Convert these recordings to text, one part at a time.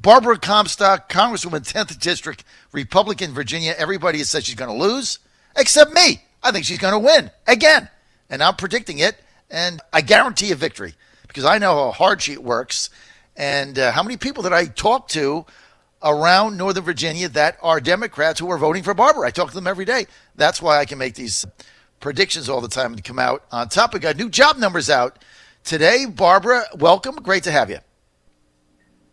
Barbara Comstock, Congresswoman, 10th District, Republican, Virginia. Everybody has said she's going to lose, except me. I think she's going to win again. And I'm predicting it, and I guarantee a victory because I know how hard she works and how many people that I talk to around Northern Virginia that are Democrats who are voting for Barbara. I talk to them every day. That's why I can make these predictions all the time and come out on top. We got new job numbers out today. Barbara, welcome. Great to have you.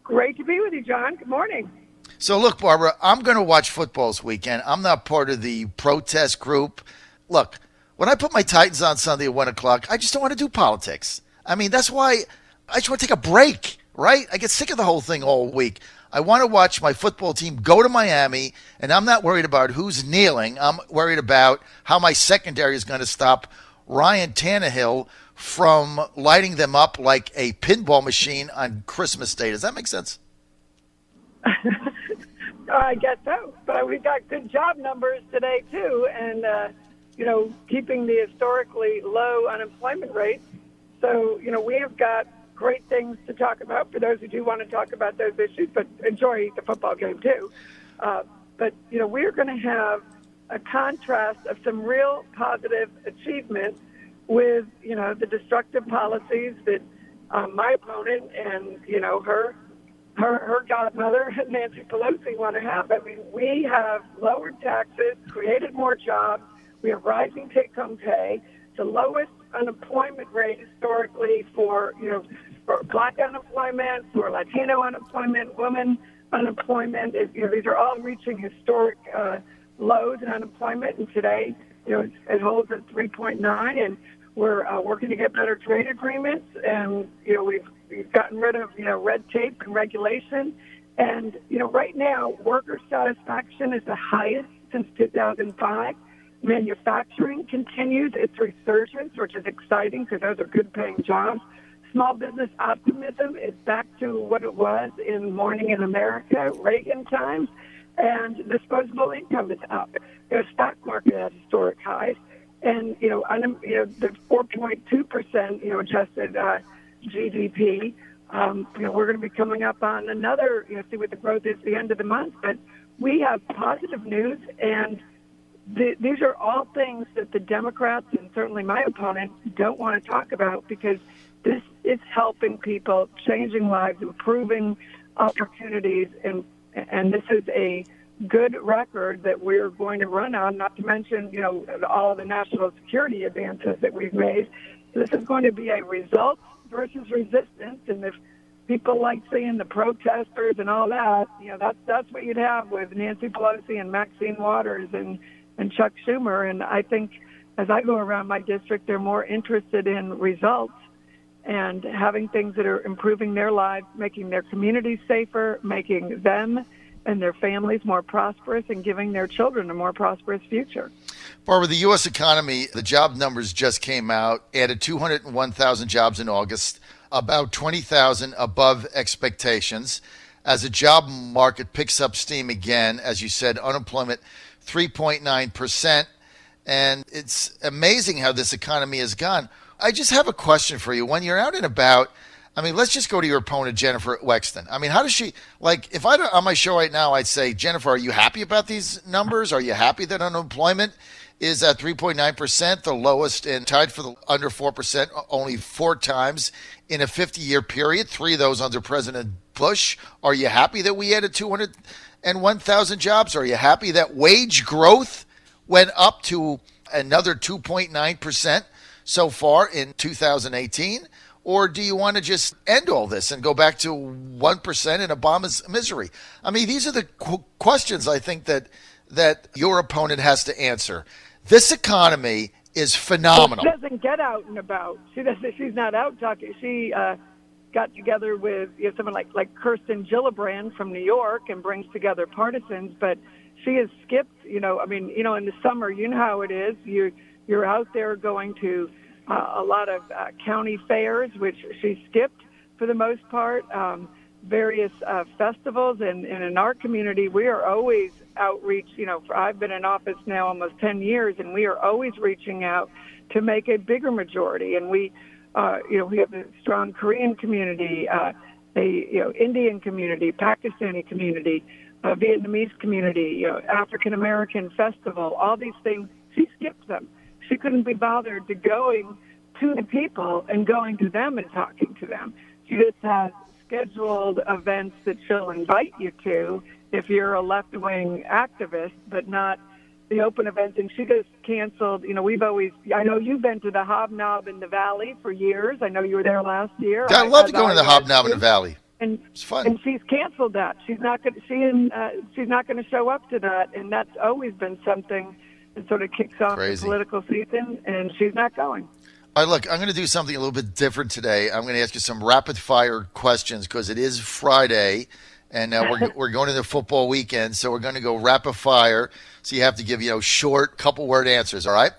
Great to be with you, John. Good morning. So look, Barbara, I'm going to watch football this weekend. I'm not part of the protest group. Look, when I put my Titans on Sunday at 1 o'clock, I just don't want to do politics. I mean, that's why I just want to take a break, right? I get sick of the whole thing all week. I want to watch my football team go to Miami, and I'm not worried about who's kneeling. I'm worried about how my secondary is going to stop Ryan Tannehill from lighting them up like a pinball machine on Christmas Day. Does that make sense? I guess so. But we've got good job numbers today, too, and, keeping the historically low unemployment rate. So, we have got great things to talk about for those who do want to talk about those issues, but enjoy the football game, too. But we're going to have a contrast of some real positive achievements with, the destructive policies that my opponent and, her godmother, Nancy Pelosi, want to have. I mean, we have lowered taxes, created more jobs. We have rising take-home pay, the lowest unemployment rate historically for Black unemployment, for Latino unemployment, women unemployment. These are all reaching historic lows in unemployment, and today, it holds at 3.9, and we're working to get better trade agreements, and we've gotten rid of red tape and regulation, and right now worker satisfaction is the highest since 2005. Manufacturing continues its resurgence, which is exciting because those are good-paying jobs. Small business optimism is back to what it was in Morning in America, Reagan times, and disposable income is up. The stock market at historic highs, and the 4.2% adjusted GDP. We're going to be coming up on another. See what the growth is at the end of the month, but we have positive news, and these are all things that the Democrats and certainly my opponent don't want to talk about because this is helping people, changing lives, improving opportunities, and this is a good record that we're going to run on, not to mention, all the national security advances that we've made. So this is going to be a results versus resistance, and if people like seeing the protesters and all that, that's what you'd have with Nancy Pelosi and Maxine Waters and Chuck Schumer. And I think as I go around my district, they're more interested in results and having things that are improving their lives, making their communities safer, making them and their families more prosperous, and giving their children a more prosperous future. Barbara, the U.S. economy, the job numbers just came out, added 201,000 jobs in August, about 20,000 above expectations. As the job market picks up steam again, as you said, unemployment 3.9%, and it's amazing how this economy has gone. I just have a question for you. When you're out and about, let's just go to your opponent, Jennifer Wexton. How does she, if I on my show right now, I'd say, Jennifer, are you happy about these numbers? Are you happy that unemployment is at 3.9%, the lowest, and tied for the under 4% only 4 times in a 50-year period, 3 of those under President Bush? Are you happy that we added 201,000 jobs? Are you happy that wage growth went up to another 2.9% so far in 2018? Or do you want to just end all this and go back to 1% in Obama's misery? These are the questions I think that your opponent has to answer. This economy is phenomenal. She doesn't get out and about. She's not out talking. She got together with someone like Kirsten Gillibrand from New York and brings together partisans, but she has skipped. In the summer, you know how it is. You're out there going to a lot of county fairs, which she skipped for the most part. Various festivals, and in our community, we are always outreach. I've been in office now almost 10 years, and we are always reaching out to make a bigger majority. And we have a strong Korean community, Indian community, Pakistani community, Vietnamese community, African American festival, all these things. She skipped them. She couldn't be bothered to going to the people and going to them and talking to them. She just has scheduled events that she'll invite you to if you're a left-wing activist, but not the open events. And she just canceled. I know you've been to the Hobnob in the Valley for years. I know you were there last year. I love to go to the Hobnob in the Valley. And it's fun. And she's canceled that. She's not going. She's not going to show up to that. And that's always been something that sort of kicks off the political season. And she's not going. All right, look, I'm going to do something a little bit different today. I'm going to ask you some rapid-fire questions because it is Friday, and we're going into football weekend, so we're going to go rapid-fire. So you have to give, short, couple-word answers, all right?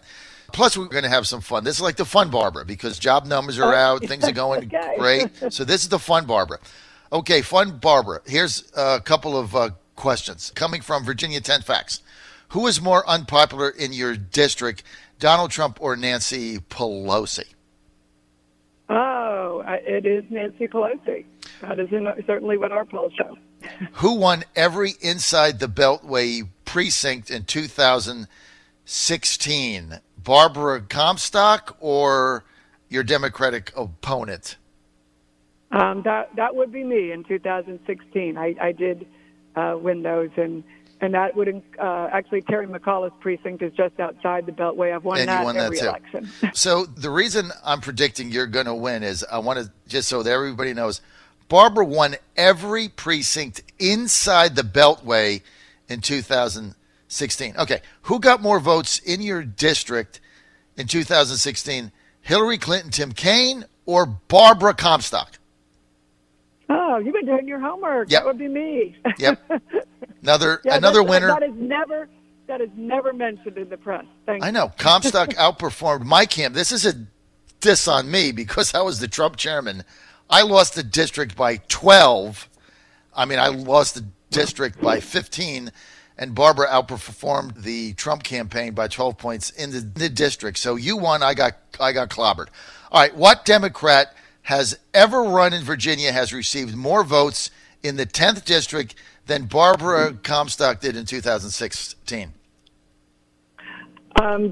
Plus, we're going to have some fun. This is like the fun Barbara because job numbers are out, things are going great. So this is the fun Barbara. Okay, fun Barbara. Here's a couple of questions coming from Virginia 10 Facts. Who is more unpopular in your district, Donald Trump or Nancy Pelosi? Oh, it is Nancy Pelosi. That is certainly what our polls show. Who won every Inside the Beltway precinct in 2016? Barbara Comstock or your Democratic opponent? That would be me in 2016. I did win those, and that would actually Terry McAuliffe's precinct is just outside the Beltway. I've won that every election. So the reason I'm predicting you're going to win is I want to just so that everybody knows, Barbara won every precinct inside the Beltway in 2016. Okay, who got more votes in your district in 2016? Hillary Clinton, Tim Kaine, or Barbara Comstock? Oh, you've been doing your homework. Yep. That would be me. Yep. Another winner. That is never mentioned in the press. I know. Comstock outperformed my camp. This is a diss on me because I was the Trump chairman. I lost the district by 12. I lost the district by 15, and Barbara outperformed the Trump campaign by 12 points in the district. So you won. I got clobbered. All right. What Democrat has ever run in Virginia has received more votes in the 10th district than Barbara Comstock did in 2016?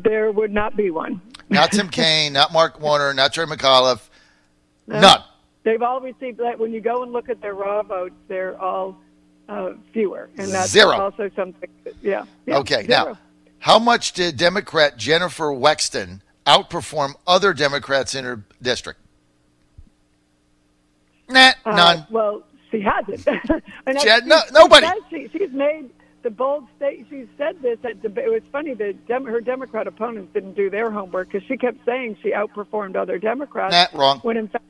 There would not be one. Not Tim Kaine, not Mark Warner, not Terry McAuliffe. None. They've all received that. When you go and look at their raw votes, they're all fewer. And that's zero. Also something. Yeah. Okay. Zero. Now, how much did Democrat Jennifer Wexton outperform other Democrats in her district? None. Well, she hasn't. Nobody. She's made the bold state. She said this at debate. It was funny that her Democrat opponents didn't do their homework because she kept saying she outperformed other Democrats. Wrong. When in fact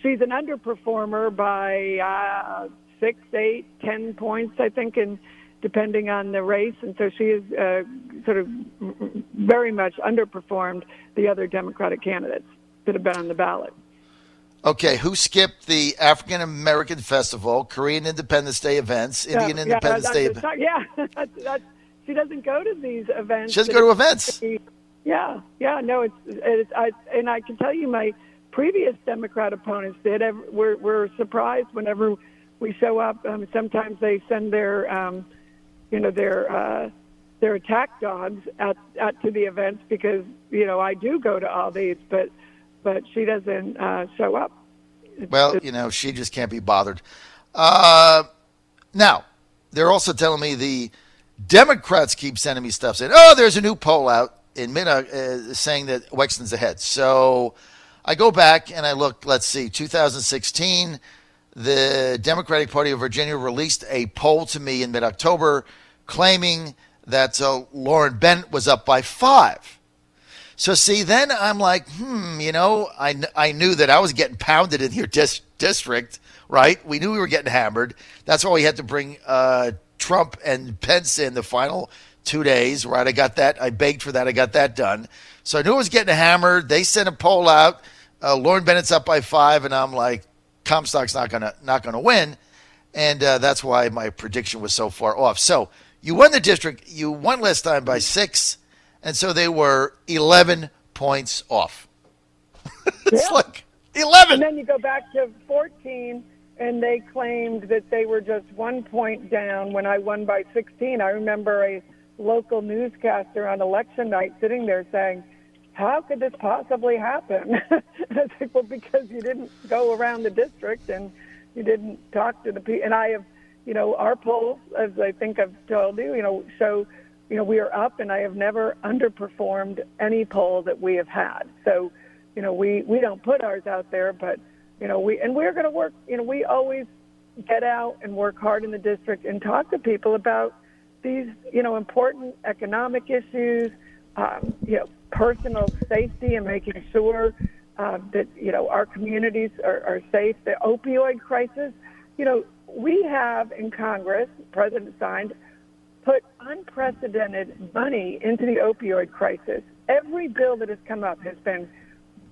she's an underperformer by 6, 8, 10 points, I think, and depending on the race. And so she is sort of very much underperformed the other Democratic candidates that have been on the ballot. Okay, who skipped the African American Festival, Korean Independence Day events, Indian Independence Day events? She doesn't go to these events. She doesn't go to events. No, and I can tell you my previous Democrat opponents did. We're surprised whenever we show up. Sometimes they send their attack dogs out to the events because I do go to all these, but she doesn't show up. Well, she just can't be bothered. Now, they're also telling me the Democrats keep sending me stuff saying, there's a new poll out in saying that Wexton's ahead. So I go back and I look, let's see, 2016, the Democratic Party of Virginia released a poll to me in mid-October claiming that Lauren Bennett was up by 5. So, see, then I'm like, I knew that I was getting pounded in your district, right? We knew we were getting hammered. That's why we had to bring Trump and Pence in the final 2 days, right? I got that. I begged for that. I got that done. So I knew I was getting hammered. They sent a poll out. Lauren Bennett's up by 5, and I'm like, Comstock's not gonna win. And that's why my prediction was so far off. So you won the district. You won last time by 6. And so they were 11 points off. It's like 11. And then you go back to 14, and they claimed that they were just 1 point down when I won by 16. I remember a local newscaster on election night sitting there saying, how could this possibly happen? And I was like, well, because you didn't go around the district and you didn't talk to the people. And I have, our polls, as I think I've told you, show, we are up, and I have never underperformed any poll that we have had. So, we don't put ours out there, but, we're going to work, we always get out and work hard in the district and talk to people about these, important economic issues, personal safety and making sure that, our communities are safe. The opioid crisis, we have in Congress, the President signed, put unprecedented money into the opioid crisis. Every bill that has come up has been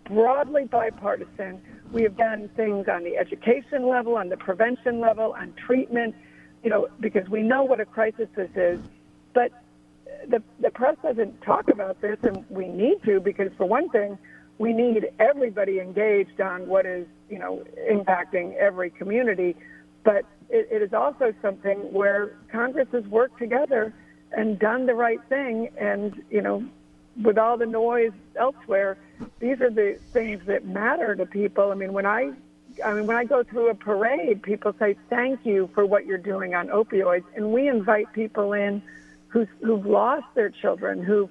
broadly bipartisan. We have done things on the education level, on the prevention level, on treatment, because we know what a crisis this is. But the press doesn't talk about this, and we need to, because for one thing, we need everybody engaged on what is, impacting every community. But it is also something where Congress has worked together and done the right thing. And, with all the noise elsewhere, these are the things that matter to people. I mean, when I go through a parade, people say, thank you for what you're doing on opioids. And we invite people in who've lost their children, who've,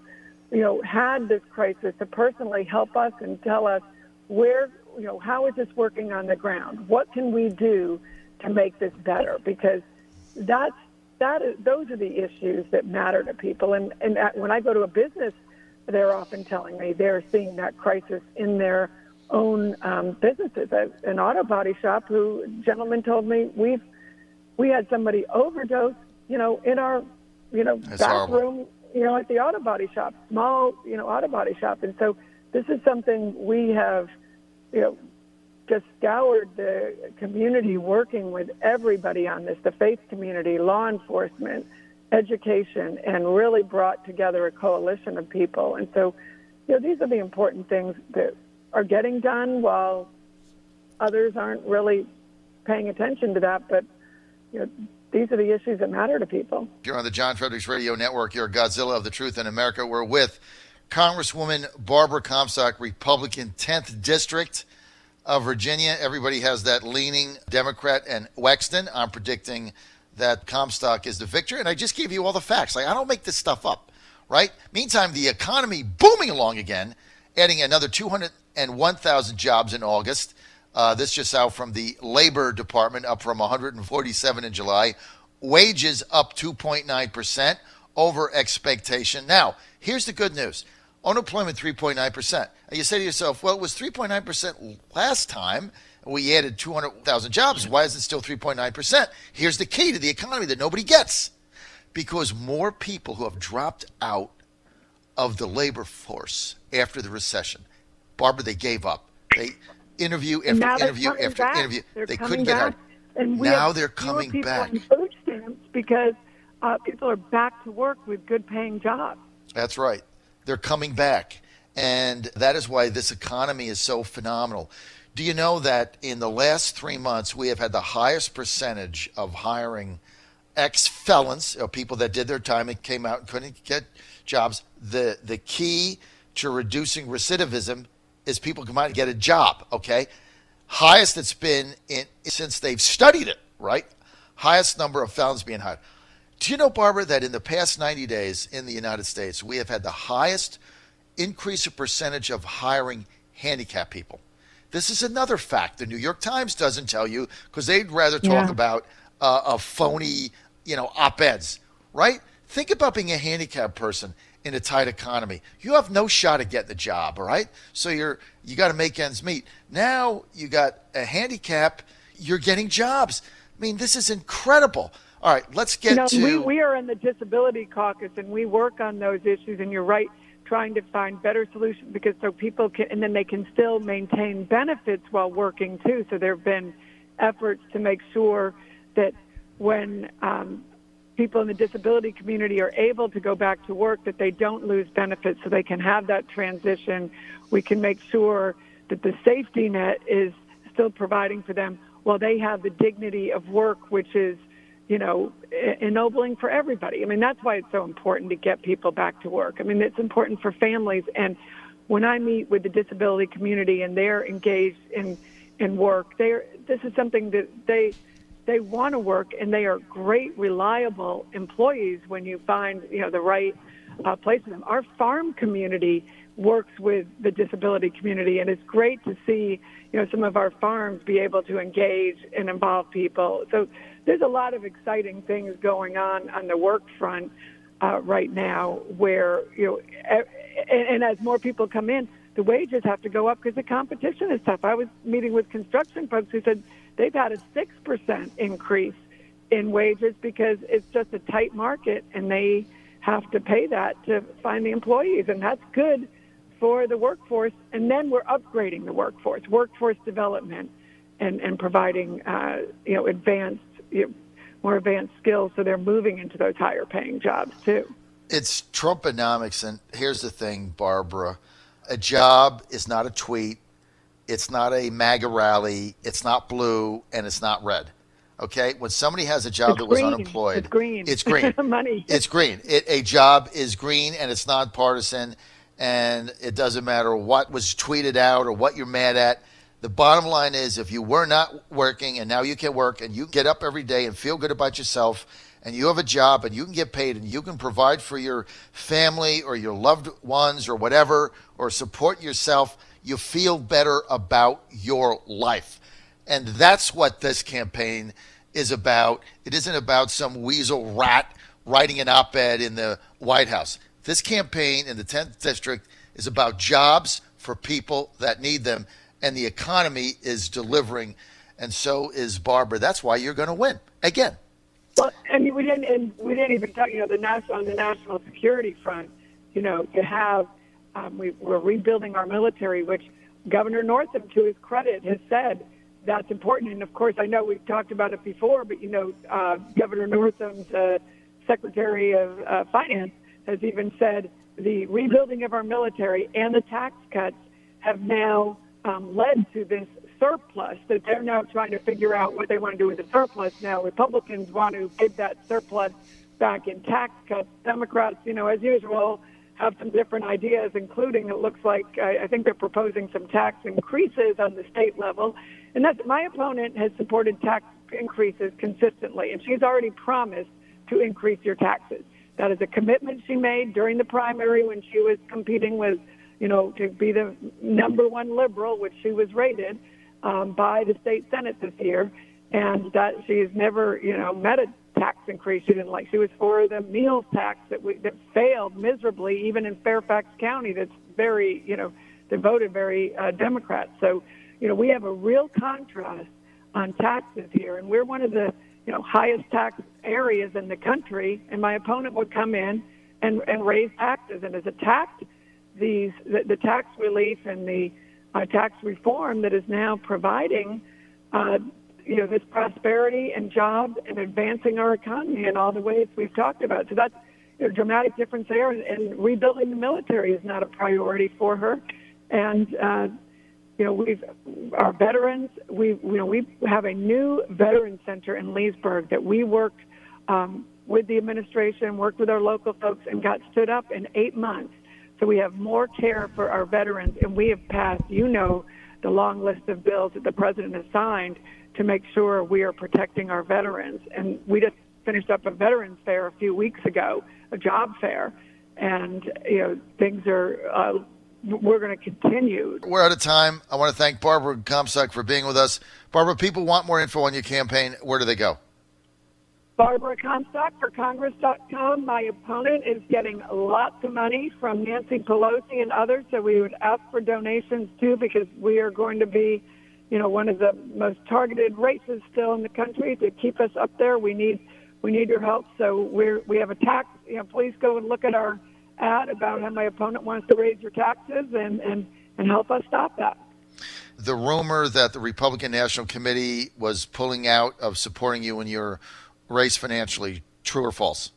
had this crisis, to personally help us and tell us where, how is this working on the ground? What can we do to make this better? Because those are the issues that matter to people. And when I go to a business, they're often telling me they're seeing that crisis in their own businesses. An auto body shop, a gentleman told me we had somebody overdose, in our, That's bathroom, at the auto body shop, small, auto body shop. And so this is something we have, just scoured the community, working with everybody on this, the faith community, law enforcement, education, and really brought together a coalition of people. And so, these are the important things that are getting done while others aren't really paying attention to that. But, these are the issues that matter to people. You're on the John Fredericks Radio Network. You're Godzilla of the Truth in America. We're with Congresswoman Barbara Comstock, Republican, 10th District of Virginia. Everybody has that leaning Democrat and Wexton. I'm predicting that Comstock is the victor, and I just gave you all the facts. I don't make this stuff up, right? Meantime, the economy booming along again, adding another 201,000 jobs in August. This just out from the Labor Department, up from 147 in July. Wages up 2.9% over expectation. Now, here's the good news. Unemployment 3.9%. And you say to yourself, well, it was 3.9% last time. We added 200,000 jobs. Why is it still 3.9%? Here's the key to the economy that nobody gets. Because more people who have dropped out of the labor force after the recession, Barbara, they gave up. They interview after interview after interview. They couldn't get out. And now they're coming back. Food stamps because people are back to work with good-paying jobs. That's right. They're coming back. And that is why this economy is so phenomenal. Do you know that in the last 3 months, we have had the highest percentage of hiring ex-felons, people that did their time and came out and couldn't get jobs? The key to reducing recidivism is people come out and get a job, okay? Highest it's been since they've studied it, right? Highest number of felons being hired. Do you know, Barbara, that in the past 90 days in the United States, we have had the highest increase of percentage of hiring handicapped people? This is another fact the New York Times doesn't tell you, because they'd rather talk about a phony, op-eds, right? Think about being a handicapped person in a tight economy. You have no shot at getting a job, all right? So you got to make ends meet. Now you got a handicap, you're getting jobs. I mean, this is incredible. All right, let's get to... We are in the Disability Caucus, and we work on those issues, and you're right, trying to find better solutions, because so people can, and then they can still maintain benefits while working too. So there have been efforts to make sure that when people in the disability community are able to go back to work, that they don't lose benefits, so they can have that transition. We can make sure that the safety net is still providing for them while they have the dignity of work, which is, ennobling for everybody. I mean, that's why it's so important to get people back to work. I mean, it's important for families. And when I meet with the disability community and they're engaged in work, this is something that they want to work, and they are great, reliable employees when you find, the right place for them. Our farm community works with the disability community, and it's great to see, some of our farms be able to engage and involve people. So there's a lot of exciting things going on the work front right now where, and as more people come in, the wages have to go up because the competition is tough. I was meeting with construction folks who said they've had a 6% increase in wages because it's just a tight market, and they have to pay that to find the employees, and that's good for the workforce. And then we're upgrading the workforce development, and providing more advanced skills, so they're moving into those higher paying jobs too. It's Trumponomics, and here's the thing, Barbara. A job is not a tweet. It's not a MAGA rally. It's not blue, and it's not red. Okay? When somebody has a job that was unemployed, it's green. It's green. Money. It's green. A job is green, and it's nonpartisan, and it doesn't matter what was tweeted out or what you're mad at. The bottom line is, if you were not working and now you can work and you get up every day and feel good about yourself, and you have a job and you can get paid and you can provide for your family or your loved ones or whatever, or support yourself, you feel better about your life. And that's what this campaign is about. It isn't about some weasel rat writing an op-ed in the White House. This campaign in the 10th District is about jobs for people that need them, and the economy is delivering, and so is Barbara. That's why you're going to win again. Well, and we didn't even talk. On the national security front, to have we're rebuilding our military, which Governor Northam, to his credit, has said that's important. And of course, I know we've talked about it before, but Governor Northam's Secretary of Finance has even said the rebuilding of our military and the tax cuts have now led to this surplus that they're now trying to figure out what they want to do with the surplus. Now, Republicans want to give that surplus back in tax cuts. Democrats, as usual, have some different ideas, including, it looks like, I think they're proposing some tax increases on the state level. And that's, my opponent has supported tax increases consistently, and she's already promised to increase your taxes. That is a commitment she made during the primary when she was competing with, to be the number one liberal, which she was rated by the state Senate this year, and that she's never, met a tax increase she didn't like. She was for the meals tax that failed miserably, even in Fairfax County. That's very, they voted very Democrat. So, we have a real contrast on taxes here, and we're one of the, highest tax areas in the country. And my opponent would come in and raise taxes, and has attacked the tax relief and the tax reform that is now providing, this prosperity and jobs and advancing our economy in all the ways we've talked about. So that's a dramatic difference there. And rebuilding the military is not a priority for her. And our veterans. We have a new veteran center in Leesburg that we worked with the administration, worked with our local folks, and got stood up in 8 months. So we have more care for our veterans, and we have passed, the long list of bills that the president has signed to make sure we are protecting our veterans. And we just finished up a veterans fair a few weeks ago, a job fair, and things are. We're going to continue. We're out of time. I want to thank Barbara Comstock for being with us. Barbara, people want more info on your campaign. Where do they go? Barbara Comstock for Congress.com. My opponent is getting lots of money from Nancy Pelosi and others, so we would ask for donations too, because we are going to be, one of the most targeted races still in the country. To keep us up there, we need your help. So we have a tax. Please go and look at our ad about how my opponent wants to raise your taxes and help us stop that. The rumor that the Republican National Committee was pulling out of supporting you in your race financially, true or false?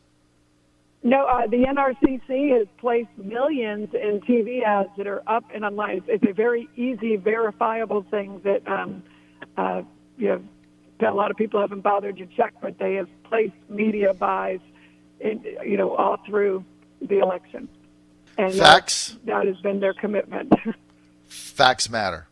No, the NRCC has placed millions in TV ads that are up and online. It's a very easy, verifiable thing that a lot of people haven't bothered to check, but they have placed media buys, all through the election. And facts. That has been their commitment. Facts matter.